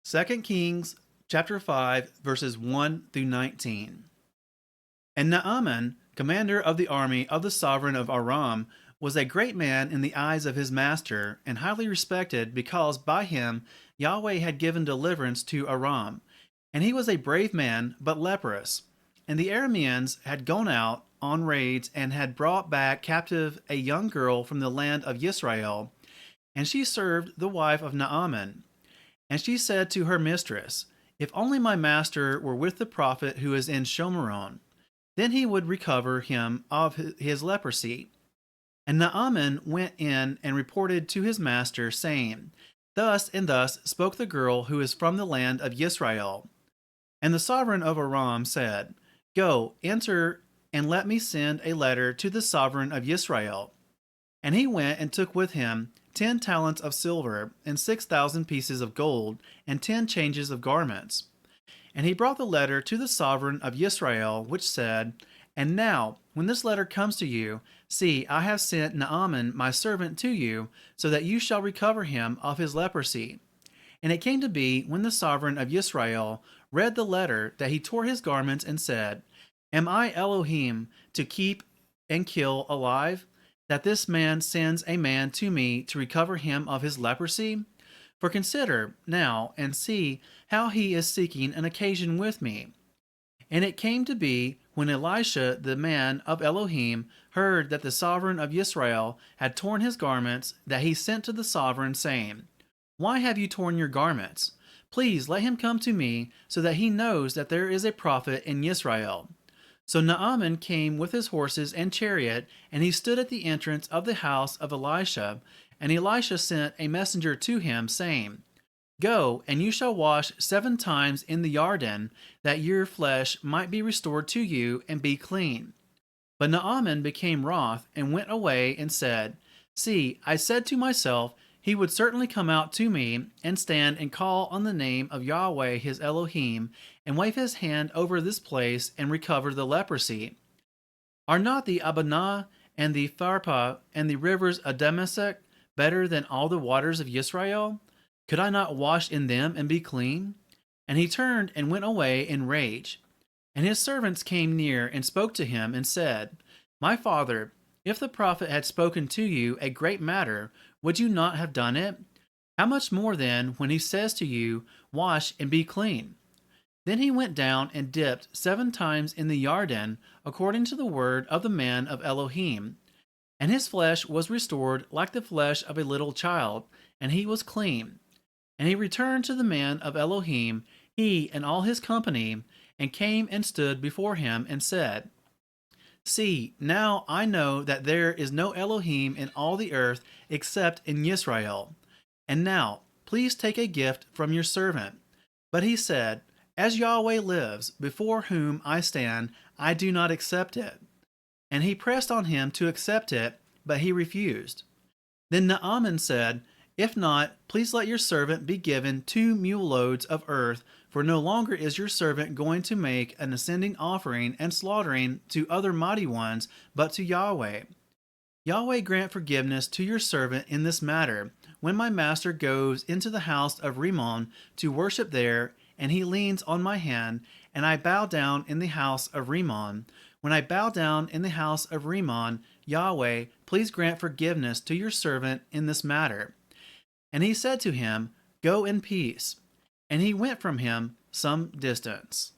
2 Kings chapter 5 verses 1 through 19. And Naaman, commander of the army of the sovereign of Aram, was a great man in the eyes of his master, and highly respected, because by him Yahweh had given deliverance to Aram. And he was a brave man, but leprous. And the Arameans had gone out on raids and had brought back captive a young girl from the land of Israel, and she served the wife of Naaman. And she said to her mistress, "If only my master were with the prophet who is in Shomeron, then he would recover him of his leprosy." And Naaman went in and reported to his master, saying, "Thus and thus spoke the girl who is from the land of Israel." And the sovereign of Aram said, "Go, enter, and let me send a letter to the sovereign of Israel." And he went and took with him 10 talents of silver, and 6,000 pieces of gold, and 10 changes of garments. And he brought the letter to the sovereign of Israel, which said, "And now, when this letter comes to you, see, I have sent Naaman my servant to you, so that you shall recover him of his leprosy." And it came to be, when the sovereign of Israel read the letter, that he tore his garments and said, "Am I Elohim to keep and kill alive, that this man sends a man to me to recover him of his leprosy? For consider now and see how he is seeking an occasion with me." And it came to be, when Elisha the man of Elohim heard that the sovereign of Israel had torn his garments, that he sent to the sovereign, saying, "Why have you torn your garments? Please let him come to me, so that he knows that there is a prophet in Israel." So Naaman came with his horses and chariot, and he stood at the entrance of the house of Elisha. And Elisha sent a messenger to him, saying, "Go, and you shall wash 7 times in the Jordan, that your flesh might be restored to you, and be clean." But Naaman became wroth, and went away, and said, "See, I said to myself, he would certainly come out to me, and stand and call on the name of Yahweh his Elohim, and wave his hand over this place, and recover the leprosy. Are not the Abana and the Pharpah and the rivers of Damascus better than all the waters of Israel? Could I not wash in them and be clean?" And he turned and went away in rage. And his servants came near and spoke to him, and said, "My father, if the prophet had spoken to you a great matter, would you not have done it? How much more then, when he says to you, 'Wash and be clean'?" Then he went down and dipped 7 times in the Jordan, according to the word of the man of Elohim. And his flesh was restored like the flesh of a little child, and he was clean. And he returned to the man of Elohim, he and all his company, and came and stood before him, and said, "See, now I know that there is no Elohim in all the earth except in Israel. And now, please take a gift from your servant." But he said, "As Yahweh lives, before whom I stand, I do not accept it." And he pressed on him to accept it, but he refused. Then Naaman said, "If not, please let your servant be given 2 mule loads of earth, for no longer is your servant going to make an ascending offering and slaughtering to other mighty ones, but to Yahweh. Yahweh grant forgiveness to your servant in this matter, when my master goes into the house of Rimmon to worship there, and he leans on my hand, and I bow down in the house of Rimmon. When I bow down in the house of Rimmon, Yahweh, please grant forgiveness to your servant in this matter." And he said to him, "Go in peace." And he went from him some distance.